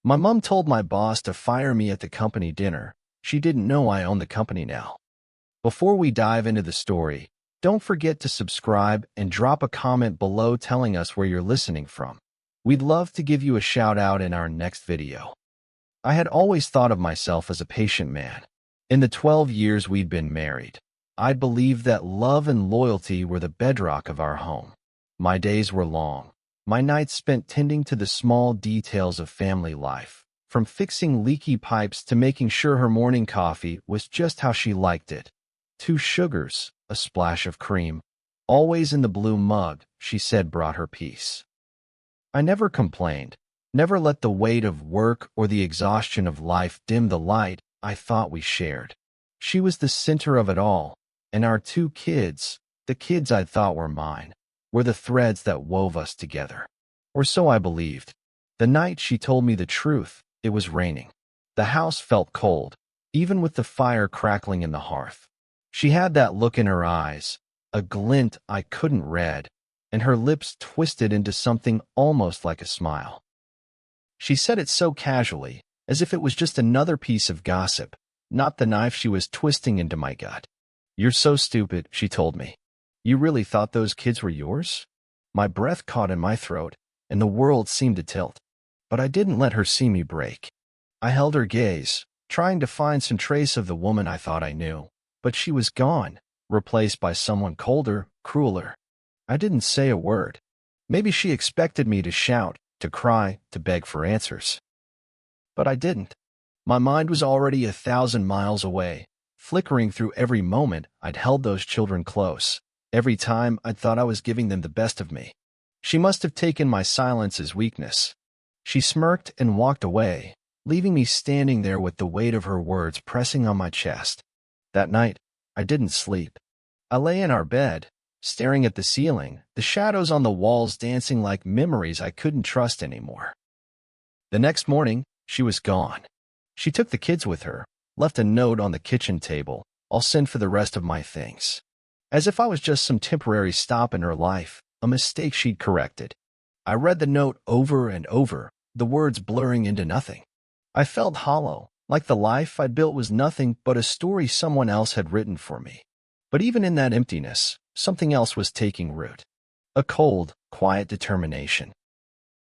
My mom told my boss to fire me at the company dinner. She didn't know I own the company now. Before we dive into the story, don't forget to subscribe and drop a comment below telling us where you're listening from. We'd love to give you a shout out in our next video. I had always thought of myself as a patient man. In the 12 years we'd been married, I believed that love and loyalty were the bedrock of our home. My days were long. My nights spent tending to the small details of family life, from fixing leaky pipes to making sure her morning coffee was just how she liked it. 2 sugars, a splash of cream, always in the blue mug, she said brought her peace. I never complained, never let the weight of work or the exhaustion of life dim the light I thought we shared. She was the center of it all, and our 2 kids, the kids I thought were mine, were the threads that wove us together. Or so I believed. The night she told me the truth, it was raining. The house felt cold, even with the fire crackling in the hearth. She had that look in her eyes, a glint I couldn't read, and her lips twisted into something almost like a smile. She said it so casually, as if it was just another piece of gossip, not the knife she was twisting into my gut. "You're so stupid," she told me. "You really thought those kids were yours?" My breath caught in my throat, and the world seemed to tilt. But I didn't let her see me break. I held her gaze, trying to find some trace of the woman I thought I knew. But she was gone, replaced by someone colder, crueler. I didn't say a word. Maybe she expected me to shout, to cry, to beg for answers. But I didn't. My mind was already 1,000 miles away, flickering through every moment I'd held those children close, every time I'd thought I was giving them the best of me. She must have taken my silence as weakness. She smirked and walked away, leaving me standing there with the weight of her words pressing on my chest. That night, I didn't sleep. I lay in our bed, staring at the ceiling, the shadows on the walls dancing like memories I couldn't trust anymore. The next morning, she was gone. She took the kids with her, left a note on the kitchen table, "I'll send for the rest of my things." As if I was just some temporary stop in her life, a mistake she'd corrected. I read the note over and over, the words blurring into nothing. I felt hollow, like the life I'd built was nothing but a story someone else had written for me. But even in that emptiness, something else was taking root. A cold, quiet determination.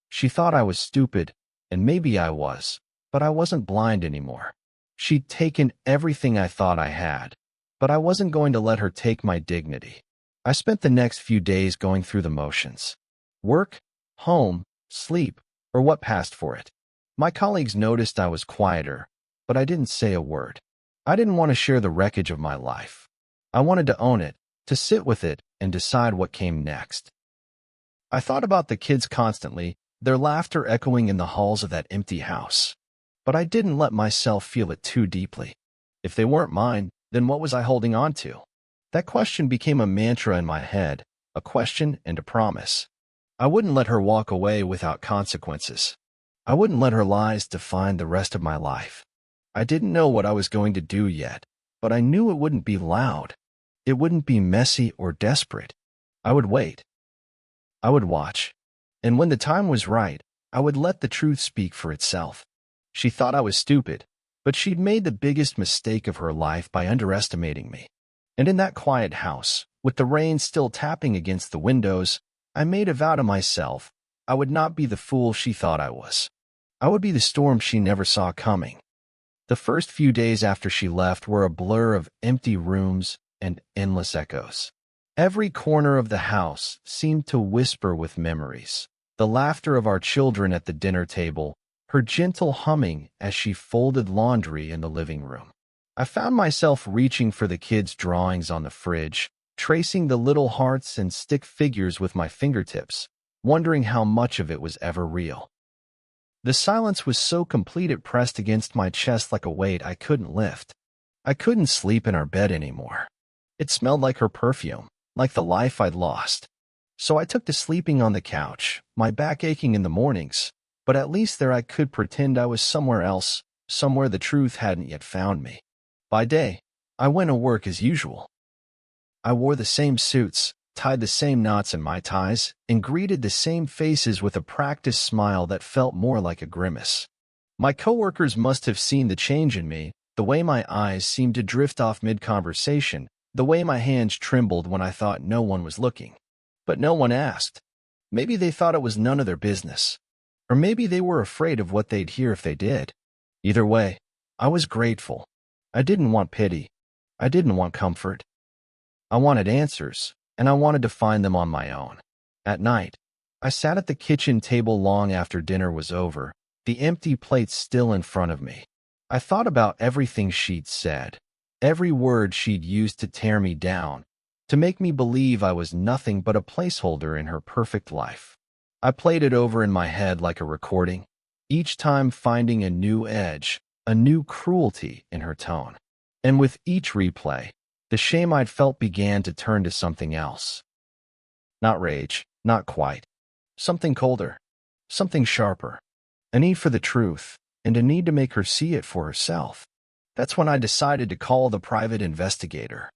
She thought I was stupid, and maybe I was, but I wasn't blind anymore. She'd taken everything I thought I had, but I wasn't going to let her take my dignity. I spent the next few days going through the motions. Work, home, sleep, or what passed for it. My colleagues noticed I was quieter, but I didn't say a word. I didn't want to share the wreckage of my life. I wanted to own it, to sit with it, and decide what came next. I thought about the kids constantly, their laughter echoing in the halls of that empty house. But I didn't let myself feel it too deeply. If they weren't mine, then what was I holding on to? That question became a mantra in my head, a question and a promise. I wouldn't let her walk away without consequences. I wouldn't let her lies define the rest of my life. I didn't know what I was going to do yet, but I knew it wouldn't be loud. It wouldn't be messy or desperate. I would wait. I would watch. And when the time was right, I would let the truth speak for itself. She thought I was stupid, but she'd made the biggest mistake of her life by underestimating me. And in that quiet house, with the rain still tapping against the windows, I made a vow to myself. I would not be the fool she thought I was. I would be the storm she never saw coming. The first few days after she left were a blur of empty rooms and endless echoes. Every corner of the house seemed to whisper with memories. The laughter of our children at the dinner table, her gentle humming as she folded laundry in the living room. I found myself reaching for the kids' drawings on the fridge, tracing the little hearts and stick figures with my fingertips, wondering how much of it was ever real. The silence was so complete it pressed against my chest like a weight I couldn't lift. I couldn't sleep in our bed anymore. It smelled like her perfume, like the life I'd lost. So I took to sleeping on the couch, my back aching in the mornings, but at least there I could pretend I was somewhere else, somewhere the truth hadn't yet found me. By day, I went to work as usual. I wore the same suits, tied the same knots in my ties, and greeted the same faces with a practiced smile that felt more like a grimace. My coworkers must have seen the change in me, the way my eyes seemed to drift off mid-conversation, the way my hands trembled when I thought no one was looking. But no one asked. Maybe they thought it was none of their business. Or maybe they were afraid of what they'd hear if they did. Either way, I was grateful. I didn't want pity. I didn't want comfort. I wanted answers, and I wanted to find them on my own. At night, I sat at the kitchen table long after dinner was over, the empty plates still in front of me. I thought about everything she'd said, every word she'd used to tear me down, to make me believe I was nothing but a placeholder in her perfect life. I played it over in my head like a recording, each time finding a new edge, a new cruelty in her tone. And with each replay, the shame I'd felt began to turn to something else. Not rage, not quite. Something colder, something sharper. A need for the truth, and a need to make her see it for herself. That's when I decided to call the private investigator.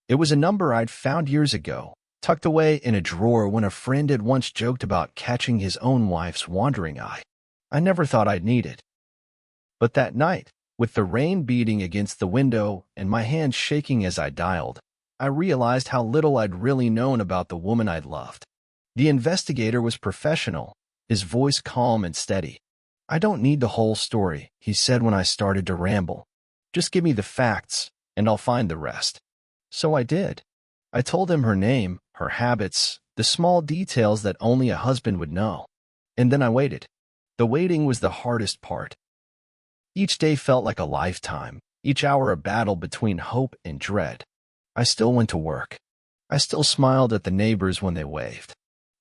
It was a number I'd found years ago, tucked away in a drawer when a friend had once joked about catching his own wife's wandering eye. I never thought I'd need it. But that night, with the rain beating against the window and my hands shaking as I dialed, I realized how little I'd really known about the woman I'd loved. The investigator was professional, his voice calm and steady. "I don't need the whole story," he said when I started to ramble. "Just give me the facts, and I'll find the rest." So I did. I told him her name, her habits, the small details that only a husband would know. And then I waited. The waiting was the hardest part. Each day felt like a lifetime, each hour a battle between hope and dread. I still went to work. I still smiled at the neighbors when they waved.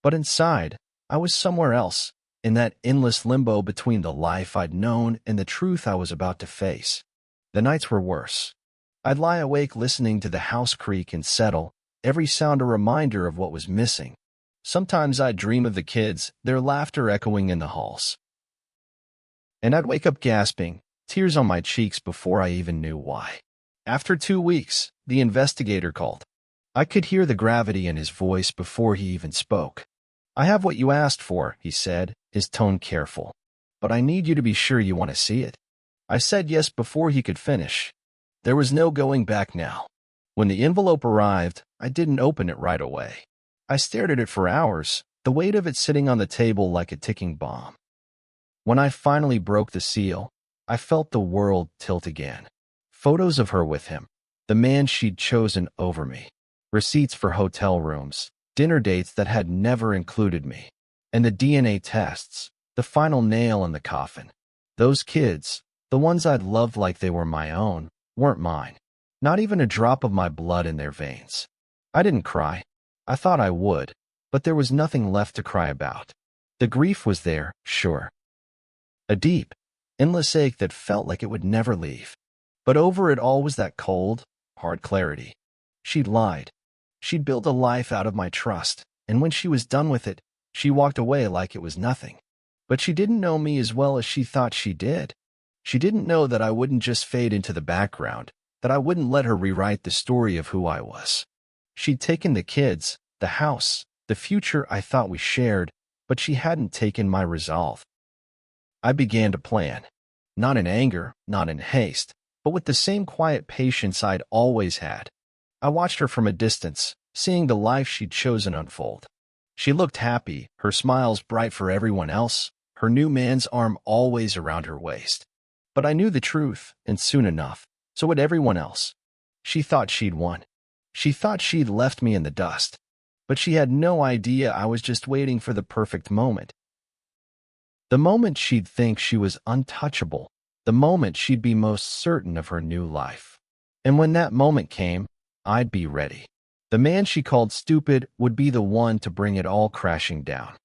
But inside, I was somewhere else, in that endless limbo between the life I'd known and the truth I was about to face. The nights were worse. I'd lie awake listening to the house creak and settle, every sound a reminder of what was missing. Sometimes I'd dream of the kids, their laughter echoing in the halls. And I'd wake up gasping, tears on my cheeks before I even knew why. After 2 weeks, the investigator called. I could hear the gravity in his voice before he even spoke. "I have what you asked for," he said, his tone careful. "But I need you to be sure you want to see it." I said yes before he could finish. There was no going back now. When the envelope arrived, I didn't open it right away. I stared at it for hours, the weight of it sitting on the table like a ticking bomb. When I finally broke the seal, I felt the world tilt again. Photos of her with him, the man she'd chosen over me, receipts for hotel rooms, dinner dates that had never included me, and the DNA tests, the final nail in the coffin. Those kids, the ones I'd loved like they were my own, weren't mine. Not even a drop of my blood in their veins. I didn't cry. I thought I would, but there was nothing left to cry about. The grief was there, sure. A deep, endless ache that felt like it would never leave. But over it all was that cold, hard clarity. She'd lied. She'd built a life out of my trust, and when she was done with it, she walked away like it was nothing. But she didn't know me as well as she thought she did. She didn't know that I wouldn't just fade into the background, that I wouldn't let her rewrite the story of who I was. She'd taken the kids, the house, the future I thought we shared, but she hadn't taken my resolve. I began to plan, not in anger, not in haste, but with the same quiet patience I'd always had. I watched her from a distance, seeing the life she'd chosen unfold. She looked happy, her smiles bright for everyone else, her new man's arm always around her waist. But I knew the truth, and soon enough, so would everyone else. She thought she'd won. She thought she'd left me in the dust. But she had no idea I was just waiting for the perfect moment. The moment she'd think she was untouchable, the moment she'd be most certain of her new life. And when that moment came, I'd be ready. The man she called stupid would be the one to bring it all crashing down.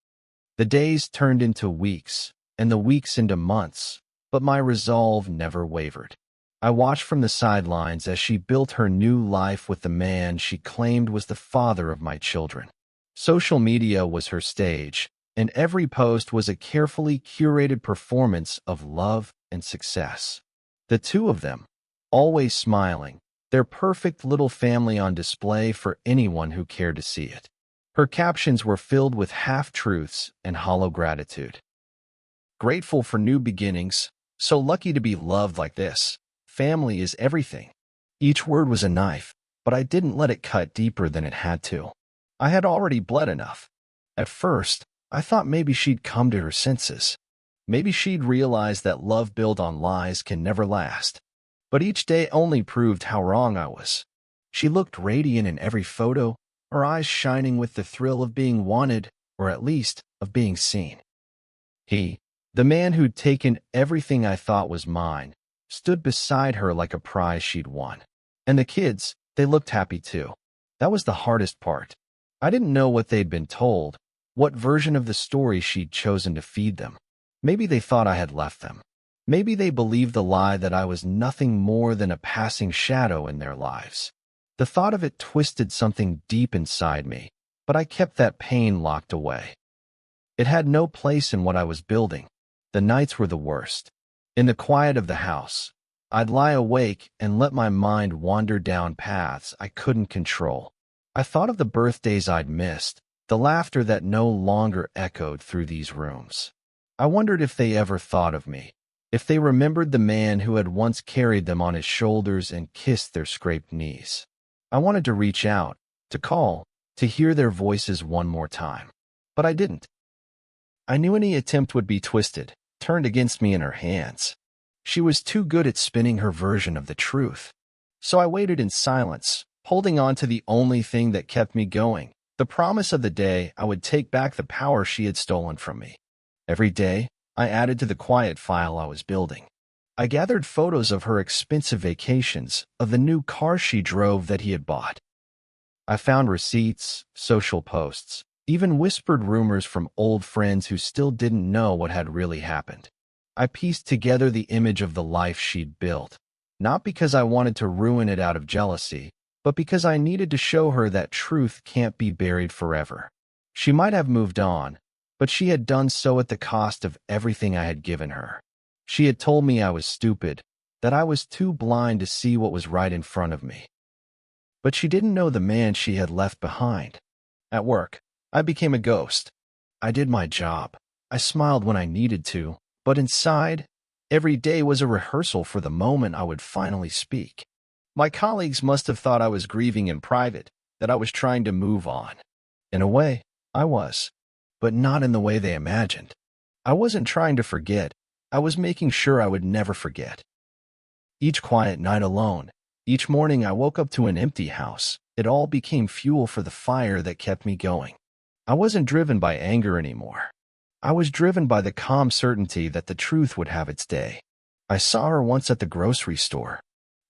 The days turned into weeks, and the weeks into months, but my resolve never wavered. I watched from the sidelines as she built her new life with the man she claimed was the father of my children. Social media was her stage, and every post was a carefully curated performance of love and success. The two of them, always smiling, their perfect little family on display for anyone who cared to see it. Her captions were filled with half-truths and hollow gratitude. Grateful for new beginnings, So lucky to be loved like this. Family is everything. Each word was a knife, but I didn't let it cut deeper than it had to. I had already bled enough. At first, I thought maybe she'd come to her senses. Maybe she'd realize that love built on lies can never last. But each day only proved how wrong I was. She looked radiant in every photo, her eyes shining with the thrill of being wanted, or at least of being seen. He, the man who'd taken everything I thought was mine, stood beside her like a prize she'd won. And the kids, they looked happy too. That was the hardest part. I didn't know what they'd been told, what version of the story she'd chosen to feed them. Maybe they thought I had left them. Maybe they believed the lie that I was nothing more than a passing shadow in their lives. The thought of it twisted something deep inside me, but I kept that pain locked away. It had no place in what I was building. The nights were the worst. In the quiet of the house, I'd lie awake and let my mind wander down paths I couldn't control. I thought of the birthdays I'd missed, the laughter that no longer echoed through these rooms. I wondered if they ever thought of me, if they remembered the man who had once carried them on his shoulders and kissed their scraped knees. I wanted to reach out, to call, to hear their voices one more time. But I didn't. I knew any attempt would be twisted, turned against me in her hands. She was too good at spinning her version of the truth. So I waited in silence, holding on to the only thing that kept me going, the promise of the day I would take back the power she had stolen from me. Every day, I added to the quiet file I was building. I gathered photos of her expensive vacations, of the new car she drove that he had bought. I found receipts, social posts, even whispered rumors from old friends who still didn't know what had really happened. I pieced together the image of the life she'd built, not because I wanted to ruin it out of jealousy, but because I needed to show her that truth can't be buried forever. She might have moved on, but she had done so at the cost of everything I had given her. She had told me I was stupid, that I was too blind to see what was right in front of me. But she didn't know the man she had left behind. At work, I became a ghost. I did my job. I smiled when I needed to, but inside, every day was a rehearsal for the moment I would finally speak. My colleagues must have thought I was grieving in private, that I was trying to move on. In a way, I was, but not in the way they imagined. I wasn't trying to forget. I was making sure I would never forget. Each quiet night alone, each morning I woke up to an empty house. It all became fuel for the fire that kept me going. I wasn't driven by anger anymore. I was driven by the calm certainty that the truth would have its day. I saw her once at the grocery store.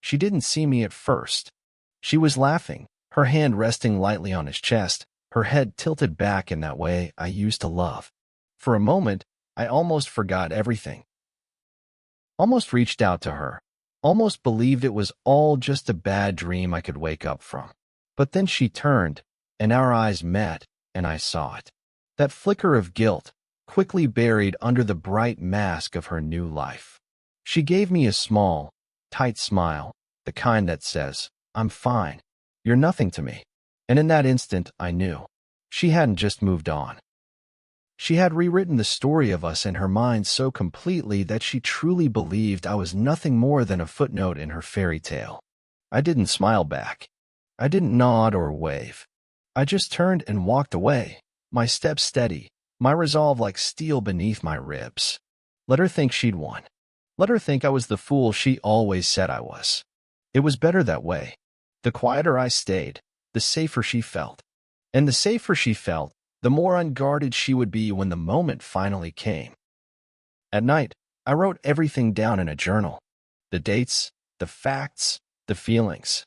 She didn't see me at first. She was laughing, her hand resting lightly on his chest, her head tilted back in that way I used to love. For a moment, I almost forgot everything. Almost reached out to her. Almost believed it was all just a bad dream I could wake up from. But then she turned, and our eyes met, and I saw it. That flicker of guilt, quickly buried under the bright mask of her new life. She gave me a small, tight smile, the kind that says, "I'm fine. You're nothing to me." And in that instant, I knew. She hadn't just moved on. She had rewritten the story of us in her mind so completely that she truly believed I was nothing more than a footnote in her fairy tale. I didn't smile back. I didn't nod or wave. I just turned and walked away, my steps steady, my resolve like steel beneath my ribs. Let her think she'd won. Let her think I was the fool she always said I was. It was better that way. The quieter I stayed, the safer she felt. And the safer she felt, the more unguarded she would be when the moment finally came. At night, I wrote everything down in a journal. The dates, the facts, the feelings.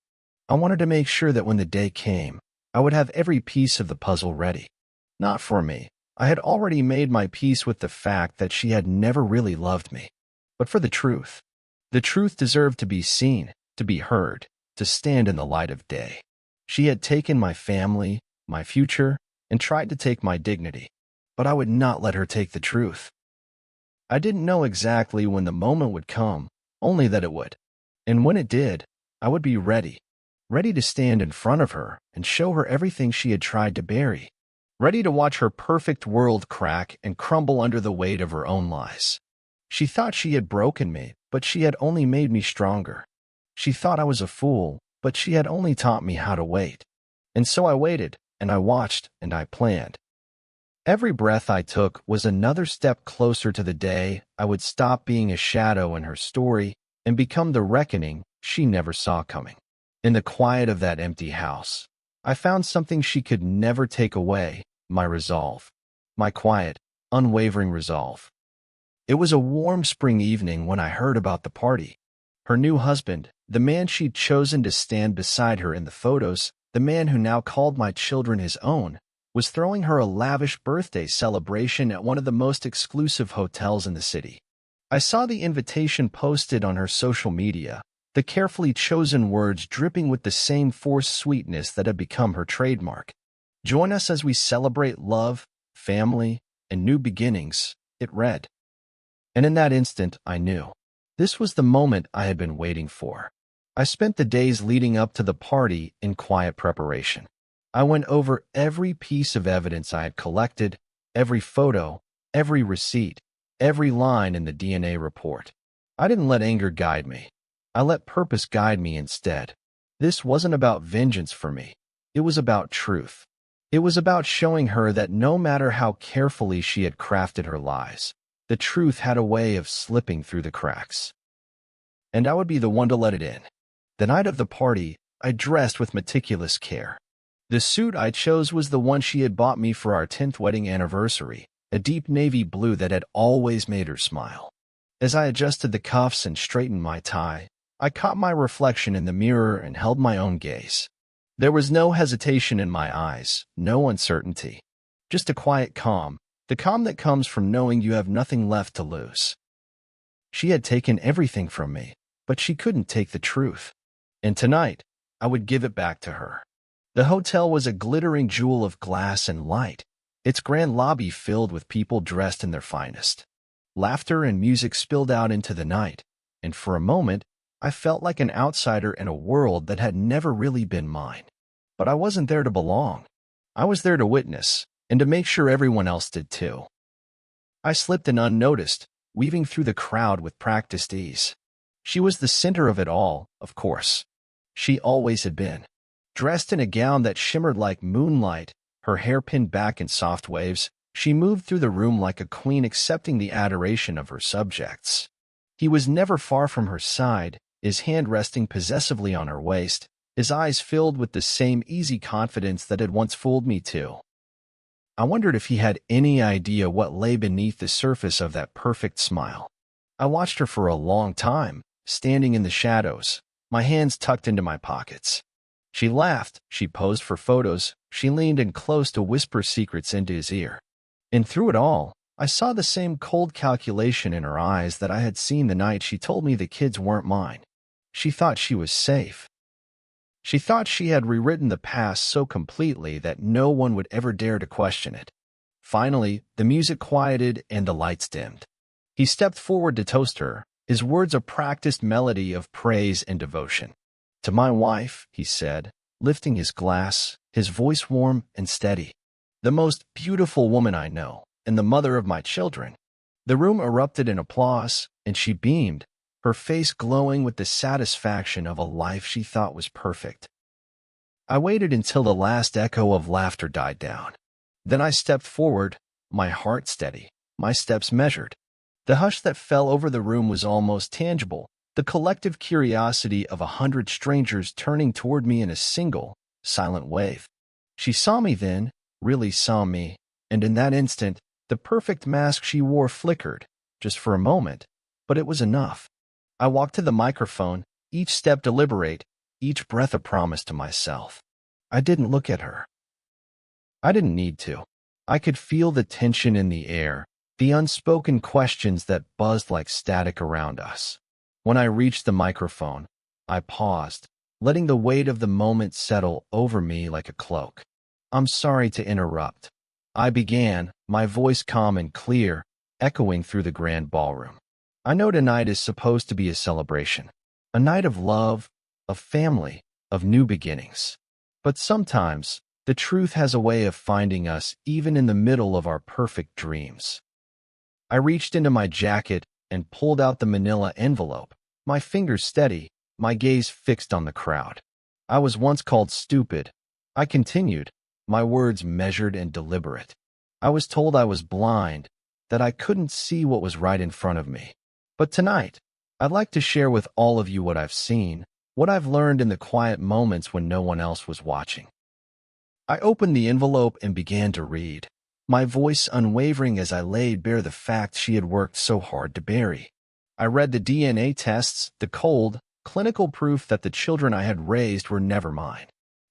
I wanted to make sure that when the day came, I would have every piece of the puzzle ready. Not for me. I had already made my peace with the fact that she had never really loved me. But for the truth. The truth deserved to be seen, to be heard, to stand in the light of day. She had taken my family, my future, and tried to take my dignity. But I would not let her take the truth. I didn't know exactly when the moment would come, only that it would. And when it did, I would be ready. Ready to stand in front of her and show her everything she had tried to bury. Ready to watch her perfect world crack and crumble under the weight of her own lies. She thought she had broken me, but she had only made me stronger. She thought I was a fool, but she had only taught me how to wait. And so I waited, and I watched, and I planned. Every breath I took was another step closer to the day I would stop being a shadow in her story and become the reckoning she never saw coming. In the quiet of that empty house, I found something she could never take away: my resolve. My quiet, unwavering resolve. It was a warm spring evening when I heard about the party. Her new husband, the man she'd chosen to stand beside her in the photos, the man who now called my children his own, was throwing her a lavish birthday celebration at one of the most exclusive hotels in the city. I saw the invitation posted on her social media, the carefully chosen words dripping with the same forced sweetness that had become her trademark. "Join us as we celebrate love, family, and new beginnings," it read. And in that instant, I knew. This was the moment I had been waiting for. I spent the days leading up to the party in quiet preparation. I went over every piece of evidence I had collected, every photo, every receipt, every line in the DNA report. I didn't let anger guide me. I let purpose guide me instead. This wasn't about vengeance for me. It was about truth. It was about showing her that no matter how carefully she had crafted her lies, the truth had a way of slipping through the cracks. And I would be the one to let it in. The night of the party, I dressed with meticulous care. The suit I chose was the one she had bought me for our 10th wedding anniversary, a deep navy blue that had always made her smile. As I adjusted the cuffs and straightened my tie, I caught my reflection in the mirror and held my own gaze. There was no hesitation in my eyes, no uncertainty. Just a quiet calm, the calm that comes from knowing you have nothing left to lose. She had taken everything from me, but she couldn't take the truth. And tonight, I would give it back to her. The hotel was a glittering jewel of glass and light, its grand lobby filled with people dressed in their finest. Laughter and music spilled out into the night, and for a moment, I felt like an outsider in a world that had never really been mine. But I wasn't there to belong. I was there to witness, and to make sure everyone else did too. I slipped in unnoticed, weaving through the crowd with practiced ease. She was the center of it all, of course. She always had been. Dressed in a gown that shimmered like moonlight, her hair pinned back in soft waves, she moved through the room like a queen accepting the adoration of her subjects. He was never far from her side, his hand resting possessively on her waist, his eyes filled with the same easy confidence that had once fooled me too. I wondered if he had any idea what lay beneath the surface of that perfect smile. I watched her for a long time, standing in the shadows, my hands tucked into my pockets. She laughed, she posed for photos, she leaned in close to whisper secrets into his ear. And through it all, I saw the same cold calculation in her eyes that I had seen the night she told me the kids weren't mine. She thought she was safe. She thought she had rewritten the past so completely that no one would ever dare to question it. Finally, the music quieted and the lights dimmed. He stepped forward to toast her, his words a practiced melody of praise and devotion. "To my wife," he said, lifting his glass, his voice warm and steady. "The most beautiful woman I know, and the mother of my children." The room erupted in applause, and she beamed, her face glowing with the satisfaction of a life she thought was perfect. I waited until the last echo of laughter died down. Then I stepped forward, my heart steady, my steps measured. The hush that fell over the room was almost tangible, the collective curiosity of 100 strangers turning toward me in a single, silent wave. She saw me then, really saw me, and in that instant, the perfect mask she wore flickered, just for a moment, but it was enough. I walked to the microphone, each step deliberate, each breath a promise to myself. I didn't look at her. I didn't need to. I could feel the tension in the air, the unspoken questions that buzzed like static around us. When I reached the microphone, I paused, letting the weight of the moment settle over me like a cloak. "I'm sorry to interrupt," I began, my voice calm and clear, echoing through the grand ballroom. "I know tonight is supposed to be a celebration, a night of love, of family, of new beginnings. But sometimes, the truth has a way of finding us even in the middle of our perfect dreams." I reached into my jacket and pulled out the manila envelope, my fingers steady, my gaze fixed on the crowd. I was once called stupid. I continued, my words measured and deliberate. I was told I was blind, that I couldn't see what was right in front of me. But tonight, I'd like to share with all of you what I've seen, what I've learned in the quiet moments when no one else was watching. I opened the envelope and began to read, my voice unwavering as I laid bare the fact she had worked so hard to bury. I read the DNA tests, the cold, clinical proof that the children I had raised were never mine.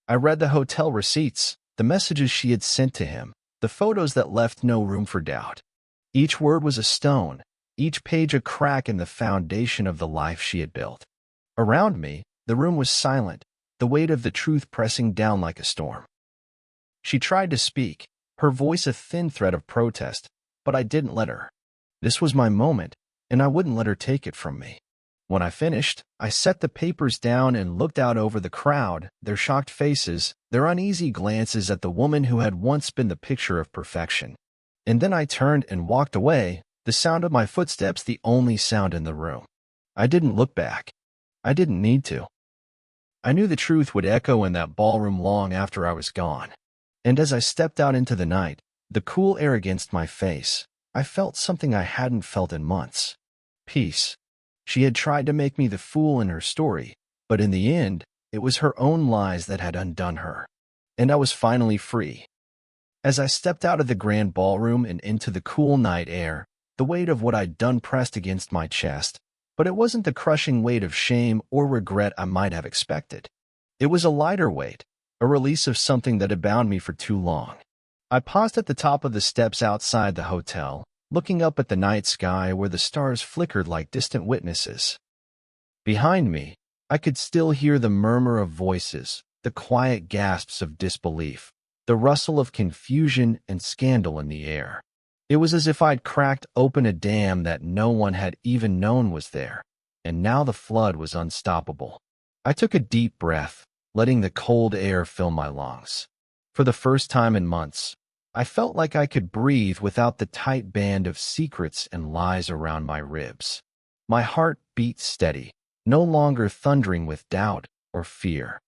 I read the hotel receipts, the messages she had sent to him, the photos that left no room for doubt. Each word was a stone, each page a crack in the foundation of the life she had built. Around me, the room was silent, the weight of the truth pressing down like a storm. She tried to speak, her voice a thin thread of protest, but I didn't let her. This was my moment, and I wouldn't let her take it from me. When I finished, I set the papers down and looked out over the crowd, their shocked faces, their uneasy glances at the woman who had once been the picture of perfection. And then I turned and walked away, the sound of my footsteps the only sound in the room. I didn't look back. I didn't need to. I knew the truth would echo in that ballroom long after I was gone. And as I stepped out into the night, the cool air against my face, I felt something I hadn't felt in months. Peace. She had tried to make me the fool in her story, but in the end, it was her own lies that had undone her. And I was finally free. As I stepped out of the grand ballroom and into the cool night air, the weight of what I'd done pressed against my chest, but it wasn't the crushing weight of shame or regret I might have expected. It was a lighter weight, a release of something that had bound me for too long. I paused at the top of the steps outside the hotel, looking up at the night sky where the stars flickered like distant witnesses. Behind me, I could still hear the murmur of voices, the quiet gasps of disbelief, the rustle of confusion and scandal in the air. It was as if I'd cracked open a dam that no one had even known was there, and now the flood was unstoppable. I took a deep breath, letting the cold air fill my lungs. For the first time in months, I felt like I could breathe without the tight band of secrets and lies around my ribs. My heart beat steady, no longer thundering with doubt or fear.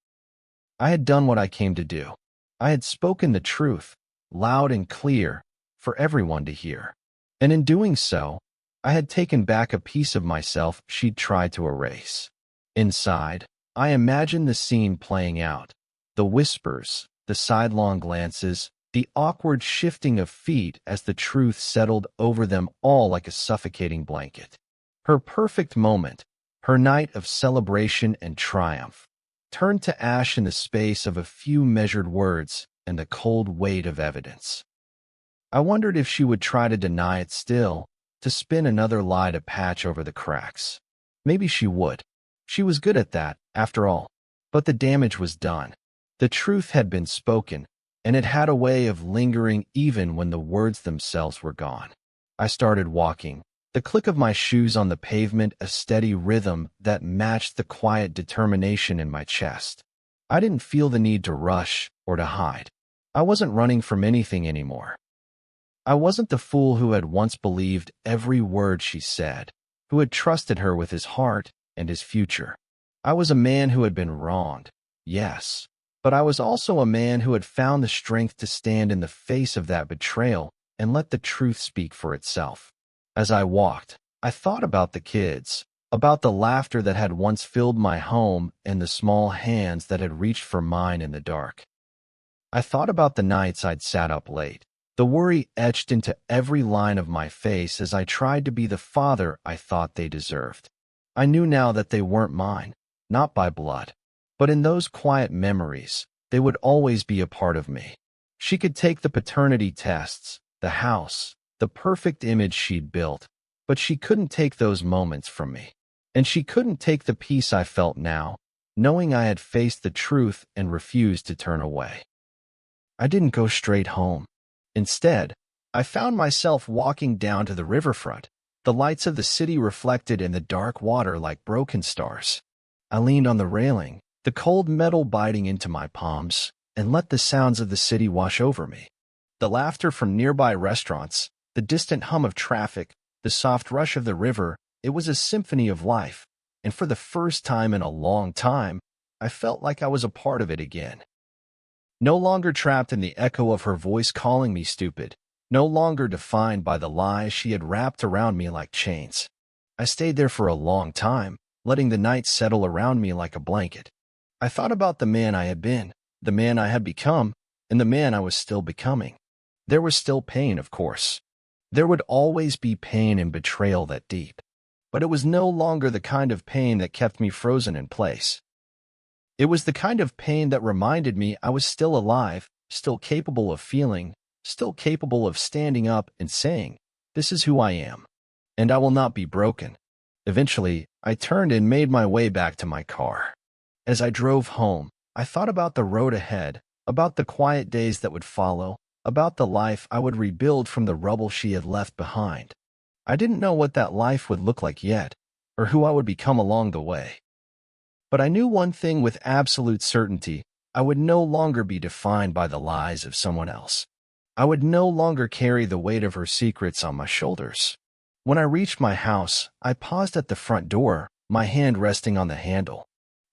I had done what I came to do. I had spoken the truth, loud and clear, for everyone to hear. And in doing so, I had taken back a piece of myself she'd tried to erase. Inside, I imagined the scene playing out. The whispers, the sidelong glances, the awkward shifting of feet as the truth settled over them all like a suffocating blanket. Her perfect moment, her night of celebration and triumph, turned to ash in the space of a few measured words and the cold weight of evidence. I wondered if she would try to deny it still, to spin another lie to patch over the cracks. Maybe she would. She was good at that, after all. But the damage was done. The truth had been spoken, and it had a way of lingering even when the words themselves were gone. I started walking, the click of my shoes on the pavement a steady rhythm that matched the quiet determination in my chest. I didn't feel the need to rush or to hide. I wasn't running from anything anymore. I wasn't the fool who had once believed every word she said, who had trusted her with his heart and his future. I was a man who had been wronged, yes, but I was also a man who had found the strength to stand in the face of that betrayal and let the truth speak for itself. As I walked, I thought about the kids, about the laughter that had once filled my home and the small hands that had reached for mine in the dark. I thought about the nights I'd sat up late, the worry etched into every line of my face as I tried to be the father I thought they deserved. I knew now that they weren't mine, not by blood, but in those quiet memories, they would always be a part of me. She could take the paternity tests, the house, the perfect image she'd built, but she couldn't take those moments from me. And she couldn't take the peace I felt now, knowing I had faced the truth and refused to turn away. I didn't go straight home. Instead, I found myself walking down to the riverfront, the lights of the city reflected in the dark water like broken stars. I leaned on the railing, the cold metal biting into my palms, and let the sounds of the city wash over me. The laughter from nearby restaurants, the distant hum of traffic, the soft rush of the river, It was a symphony of life, and for the first time in a long time, I felt like I was a part of it again. No longer trapped in the echo of her voice calling me stupid, no longer defined by the lies she had wrapped around me like chains. I stayed there for a long time, letting the night settle around me like a blanket. I thought about the man I had been, the man I had become, and the man I was still becoming. There was still pain, of course. There would always be pain and betrayal that deep. But it was no longer the kind of pain that kept me frozen in place. It was the kind of pain that reminded me I was still alive, still capable of feeling, still capable of standing up and saying, "This is who I am, and I will not be broken." Eventually, I turned and made my way back to my car. As I drove home, I thought about the road ahead, about the quiet days that would follow, about the life I would rebuild from the rubble she had left behind. I didn't know what that life would look like yet, or who I would become along the way. But I knew one thing with absolute certainty: I would no longer be defined by the lies of someone else. I would no longer carry the weight of her secrets on my shoulders. When I reached my house, I paused at the front door, my hand resting on the handle.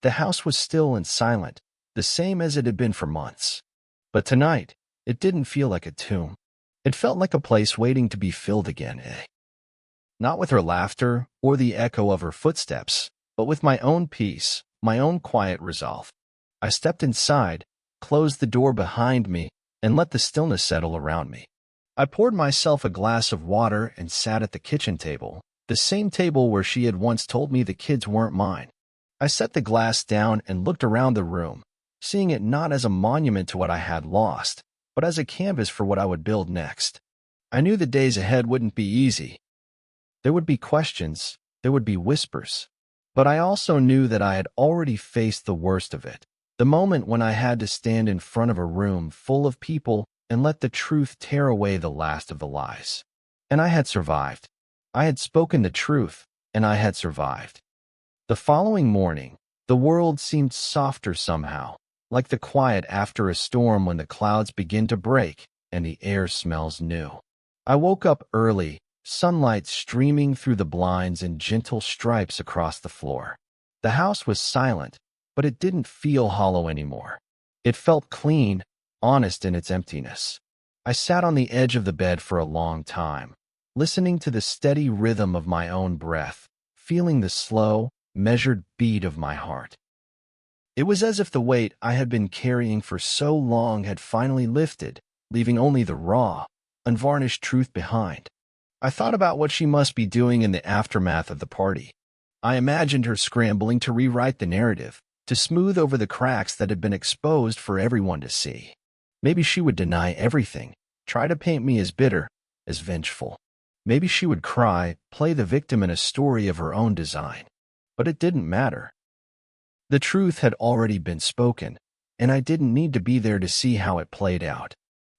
The house was still and silent, the same as it had been for months. But tonight, it didn't feel like a tomb. It felt like a place waiting to be filled again, Not with her laughter or the echo of her footsteps, but with my own peace, my own quiet resolve. I stepped inside, closed the door behind me, and let the stillness settle around me. I poured myself a glass of water and sat at the kitchen table, the same table where she had once told me the kids weren't mine. I set the glass down and looked around the room, seeing it not as a monument to what I had lost, but as a canvas for what I would build next. I knew the days ahead wouldn't be easy. There would be questions, there would be whispers. But I also knew that I had already faced the worst of it, the moment when I had to stand in front of a room full of people and let the truth tear away the last of the lies. And I had survived. I had spoken the truth, and I had survived. The following morning, the world seemed softer somehow, like the quiet after a storm when the clouds begin to break and the air smells new. I woke up early, sunlight streaming through the blinds in gentle stripes across the floor. The house was silent, but it didn't feel hollow anymore. It felt clean, honest in its emptiness. I sat on the edge of the bed for a long time, listening to the steady rhythm of my own breath, feeling the slow, measured beat of my heart. It was as if the weight I had been carrying for so long had finally lifted, leaving only the raw, unvarnished truth behind. I thought about what she must be doing in the aftermath of the party. I imagined her scrambling to rewrite the narrative, to smooth over the cracks that had been exposed for everyone to see. Maybe she would deny everything, try to paint me as bitter, as vengeful. Maybe she would cry, play the victim in a story of her own design. But it didn't matter. The truth had already been spoken, and I didn't need to be there to see how it played out.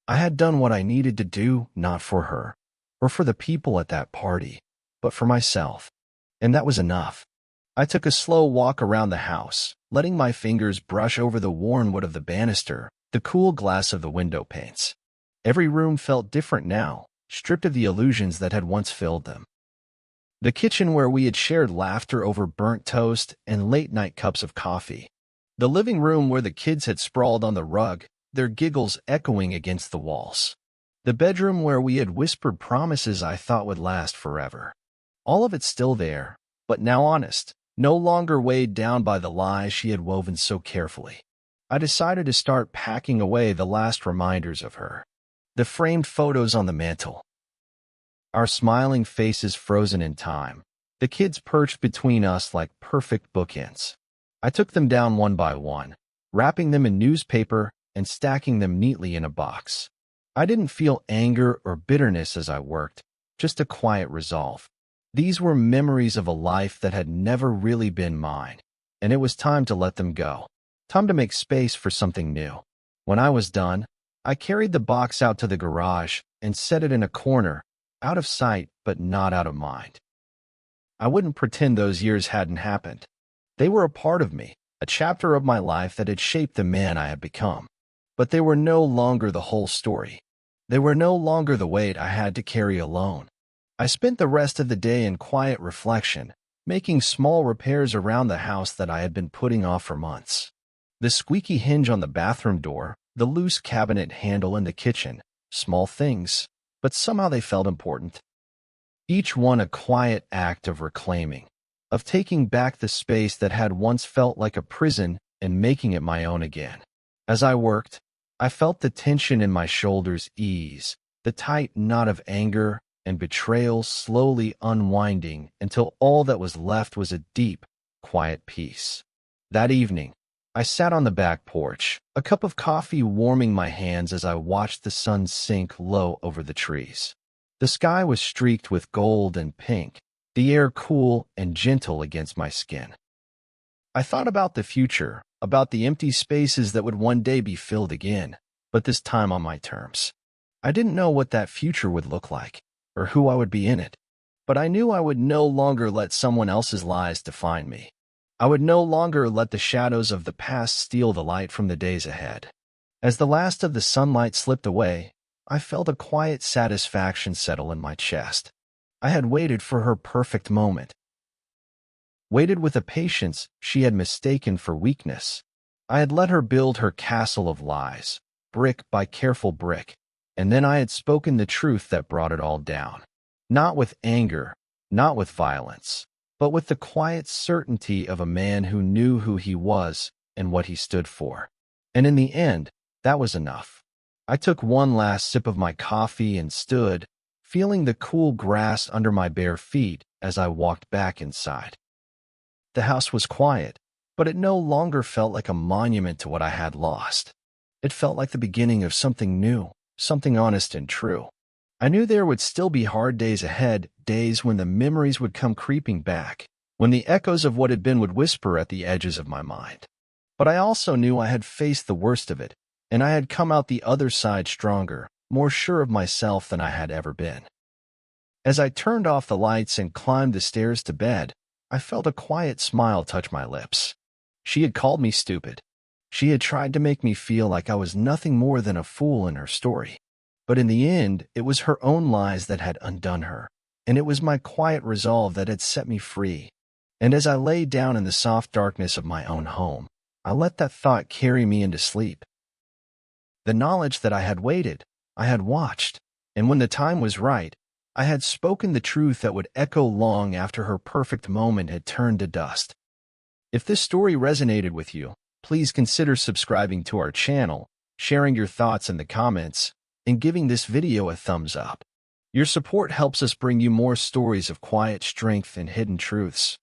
I had done what I needed to do, not for her, or for the people at that party, but for myself. And that was enough. I took a slow walk around the house, letting my fingers brush over the worn wood of the banister, the cool glass of the window panes. Every room felt different now, stripped of the illusions that had once filled them. The kitchen where we had shared laughter over burnt toast and late-night cups of coffee. The living room where the kids had sprawled on the rug, their giggles echoing against the walls. The bedroom where we had whispered promises I thought would last forever. All of it still there, but now honest, no longer weighed down by the lies she had woven so carefully. I decided to start packing away the last reminders of her. The framed photos on the mantel. Our smiling faces frozen in time, the kids perched between us like perfect bookends. I took them down one by one, wrapping them in newspaper and stacking them neatly in a box. I didn't feel anger or bitterness as I worked, just a quiet resolve. These were memories of a life that had never really been mine, and it was time to let them go. Time to make space for something new. When I was done, I carried the box out to the garage and set it in a corner, out of sight but not out of mind. I wouldn't pretend those years hadn't happened. They were a part of me, a chapter of my life that had shaped the man I had become. But they were no longer the whole story. They were no longer the weight I had to carry alone. I spent the rest of the day in quiet reflection, making small repairs around the house that I had been putting off for months. The squeaky hinge on the bathroom door, the loose cabinet handle in the kitchen, small things, but somehow they felt important. Each one a quiet act of reclaiming, of taking back the space that had once felt like a prison and making it my own again. As I worked, I felt the tension in my shoulders ease, the tight knot of anger and betrayal slowly unwinding until all that was left was a deep, quiet peace. That evening, I sat on the back porch, a cup of coffee warming my hands as I watched the sun sink low over the trees. The sky was streaked with gold and pink, the air cool and gentle against my skin. I thought about the future, about the empty spaces that would one day be filled again, but this time on my terms. I didn't know what that future would look like, or who I would be in it, but I knew I would no longer let someone else's lies define me. I would no longer let the shadows of the past steal the light from the days ahead. As the last of the sunlight slipped away, I felt a quiet satisfaction settle in my chest. I had waited for her perfect moment. Waited with a patience she had mistaken for weakness. I had let her build her castle of lies, brick by careful brick, and then I had spoken the truth that brought it all down. Not with anger, not with violence, but with the quiet certainty of a man who knew who he was and what he stood for. And in the end, that was enough. I took one last sip of my coffee and stood, feeling the cool grass under my bare feet as I walked back inside. The house was quiet, but it no longer felt like a monument to what I had lost. It felt like the beginning of something new, something honest and true. I knew there would still be hard days ahead, days when the memories would come creeping back, when the echoes of what had been would whisper at the edges of my mind. But I also knew I had faced the worst of it, and I had come out the other side stronger, more sure of myself than I had ever been. As I turned off the lights and climbed the stairs to bed, I felt a quiet smile touch my lips. She had called me stupid. She had tried to make me feel like I was nothing more than a fool in her story. But in the end, it was her own lies that had undone her, and it was my quiet resolve that had set me free. And as I lay down in the soft darkness of my own home, I let that thought carry me into sleep. The knowledge that I had waited, I had watched, and when the time was right, I had spoken the truth that would echo long after her perfect moment had turned to dust. If this story resonated with you, please consider subscribing to our channel, sharing your thoughts in the comments, and giving this video a thumbs up. Your support helps us bring you more stories of quiet strength and hidden truths.